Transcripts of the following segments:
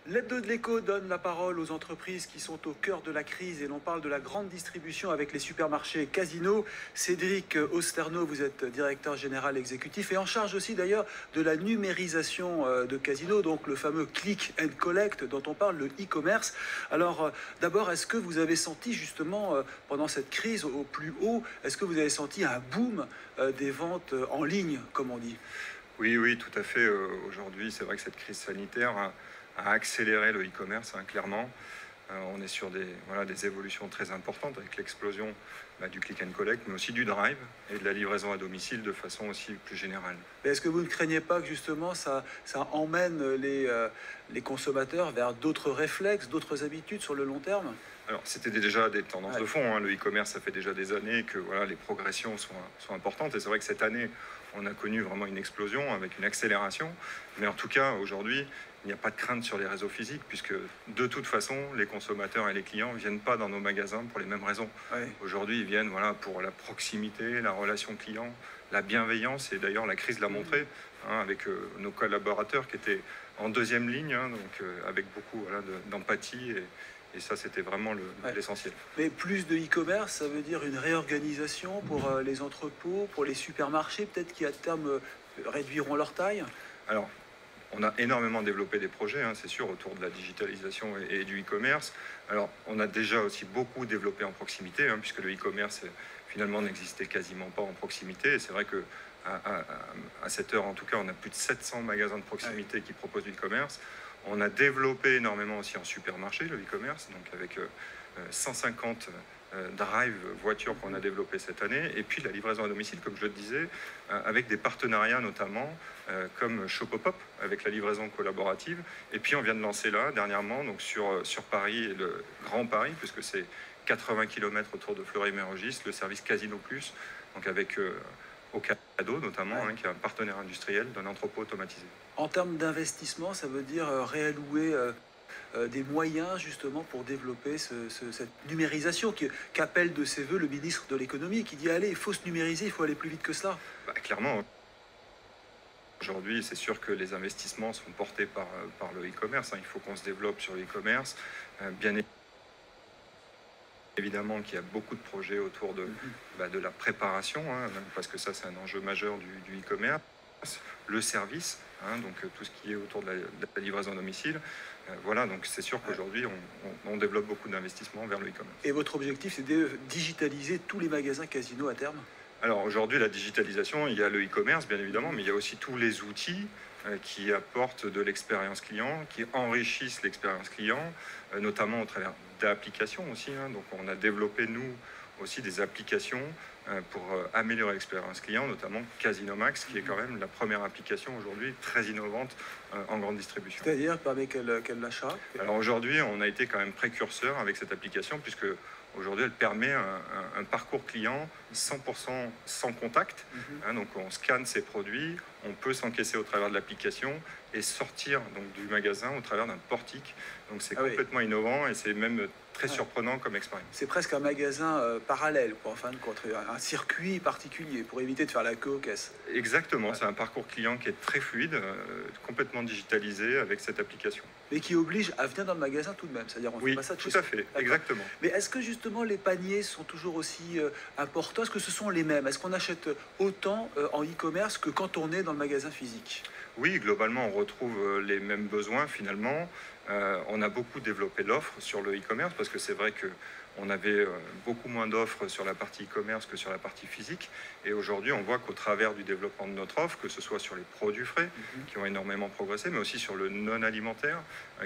L'hebdo de l'écho donne la parole aux entreprises qui sont au cœur de la crise et l'on parle de la grande distribution avec les supermarchés Casino. Cédric Osterno, vous êtes directeur général exécutif et en charge aussi d'ailleurs de la numérisation de Casino, donc le fameux click and collect dont on parle, le e-commerce. Alors d'abord, est-ce que vous avez senti justement pendant cette crise au plus haut, est-ce que vous avez senti un boom des ventes en ligne, comme on dit? Oui, oui, tout à fait. Aujourd'hui, c'est vrai que cette crise sanitaire a accéléré le e-commerce, hein, clairement. On est sur des évolutions très importantes avec l'explosion du click and collect, mais aussi du drive et de la livraison à domicile de façon aussi plus générale. Mais est-ce que vous ne craignez pas que justement ça emmène les consommateurs vers d'autres réflexes, d'autres habitudes sur le long terme? Alors, c'était déjà des tendances Ouais. de fond, hein. Le e-commerce, ça fait déjà des années que les progressions sont importantes. Et c'est vrai que cette année, on a connu vraiment une explosion avec une accélération. Mais en tout cas, aujourd'hui, il n'y a pas de crainte sur les réseaux physiques, puisque de toute façon, les consommateurs et les clients ne viennent pas dans nos magasins pour les mêmes raisons. Ouais. Aujourd'hui, ils viennent pour la proximité, la relation client, la bienveillance. Et d'ailleurs, la crise l'a montré, hein, avec nos collaborateurs qui étaient en deuxième ligne, hein, donc avec beaucoup d'empathie. Et ça, c'était vraiment Ouais. l'essentiel. Mais plus de e-commerce, ça veut dire une réorganisation pour les entrepôts, pour les supermarchés, peut-être qui à terme réduiront leur taille? Alors, on a énormément développé des projets, hein, c'est sûr, autour de la digitalisation et du e-commerce. Alors, on a déjà aussi beaucoup développé en proximité, hein, puisque le e-commerce, finalement, n'existait quasiment pas en proximité. Et c'est vrai que à cette heure, en tout cas, on a plus de 700 magasins de proximité qui proposent du e-commerce. On a développé énormément aussi en supermarché le e-commerce, donc avec 150 drive voitures qu'on a développé cette année, et puis la livraison à domicile, comme je le disais, avec des partenariats notamment comme Shopopop, avec la livraison collaborative. Et puis on vient de lancer là, dernièrement, donc sur Paris et le Grand Paris, puisque c'est 80 km autour de Fleury-Mérogis, le service Casino Plus, donc avec Ocado notamment, Ouais. hein, qui est un partenaire industriel d'un entrepôt automatisé. En termes d'investissement, ça veut dire réallouer des moyens justement pour développer cette numérisation qu'appelle de ses voeux le ministre de l'économie, qui dit allez, il faut se numériser, il faut aller plus vite que cela. Clairement, aujourd'hui, c'est sûr que les investissements sont portés par le e-commerce, hein. Il faut qu'on se développe sur le e-commerce. Bien évidemment qu'il y a beaucoup de projets autour de la préparation, hein, parce que ça, c'est un enjeu majeur du e-commerce. Le service, hein, donc tout ce qui est autour de la livraison à domicile. Donc c'est sûr qu'aujourd'hui, on développe beaucoup d'investissements vers le e-commerce. Et votre objectif, c'est de digitaliser tous les magasins Casino à terme? Alors aujourd'hui, la digitalisation, il y a le e-commerce, bien évidemment, mais il y a aussi tous les outils qui apportent de l'expérience client, qui enrichissent l'expérience client, notamment au travers d'applications aussi, hein. Donc on a développé, nous, aussi des applications pour améliorer l'expérience client, notamment Casino Max, qui est quand même la première application aujourd'hui très innovante en grande distribution. C'est-à-dire, permet quel achat? Alors aujourd'hui, on a été quand même précurseur avec cette application, puisque aujourd'hui, elle permet un parcours client 100% sans contact. Hein, donc on scanne ses produits, on peut s'encaisser au travers de l'application et sortir donc, du magasin au travers d'un portique. Donc c'est complètement innovant et c'est même très surprenant comme expérience. C'est presque un magasin parallèle, quoi, en fin de compte, un circuit particulier pour éviter de faire la queue aux caisses. Exactement, c'est un parcours client qui est très fluide, complètement digitalisé avec cette application. Mais qui oblige à venir dans le magasin tout de même, c'est-à-dire on ne fait pas ça de chez tout à soi. fait, D'accord. exactement. Mais est-ce que justement les paniers sont toujours aussi importants? Est-ce que ce sont les mêmes? Est-ce qu'on achète autant en e-commerce que quand on est dans le magasin physique? Oui, globalement, on retrouve les mêmes besoins finalement. On a beaucoup développé l'offre sur le e-commerce parce que c'est vrai qu'on avait beaucoup moins d'offres sur la partie e-commerce que sur la partie physique. Et aujourd'hui, on voit qu'au travers du développement de notre offre, que ce soit sur les produits frais qui ont énormément progressé, mais aussi sur le non-alimentaire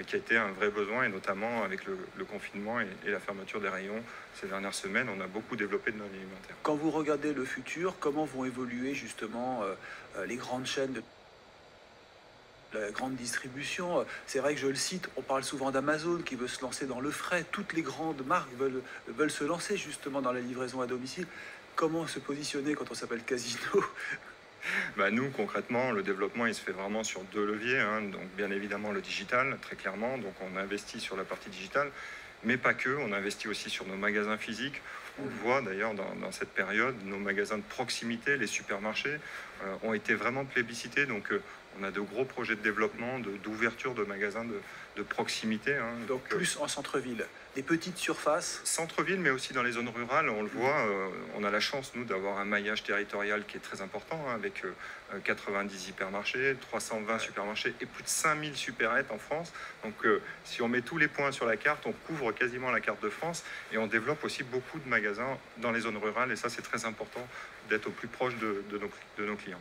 qui a été un vrai besoin, et notamment avec le confinement et la fermeture des rayons ces dernières semaines, on a beaucoup développé de non-alimentaire. Quand vous regardez le futur, comment vont évoluer justement les grandes chaînes de la grande distribution? C'est vrai que je le cite, on parle souvent d'Amazon qui veut se lancer dans le frais. Toutes les grandes marques veulent se lancer justement dans la livraison à domicile. Comment se positionner quand on s'appelle Casino? Nous, concrètement, le développement, il se fait vraiment sur deux leviers, hein. Donc, bien évidemment, le digital, très clairement. Donc, on investit sur la partie digitale, mais pas que. On investit aussi sur nos magasins physiques. On le voit d'ailleurs dans cette période, nos magasins de proximité, les supermarchés, ont été vraiment plébiscités. Donc, On a de gros projets de développement, d'ouverture de magasins de proximité. Hein. Donc plus en centre-ville, des petites surfaces. Centre-ville, mais aussi dans les zones rurales, on le voit. On a la chance, nous, d'avoir un maillage territorial qui est très important, hein, avec 90 hypermarchés, 320 supermarchés et plus de 5000 supérettes en France. Donc si on met tous les points sur la carte, on couvre quasiment la carte de France et on développe aussi beaucoup de magasins dans les zones rurales. Et ça, c'est très important d'être au plus proche de nos clients.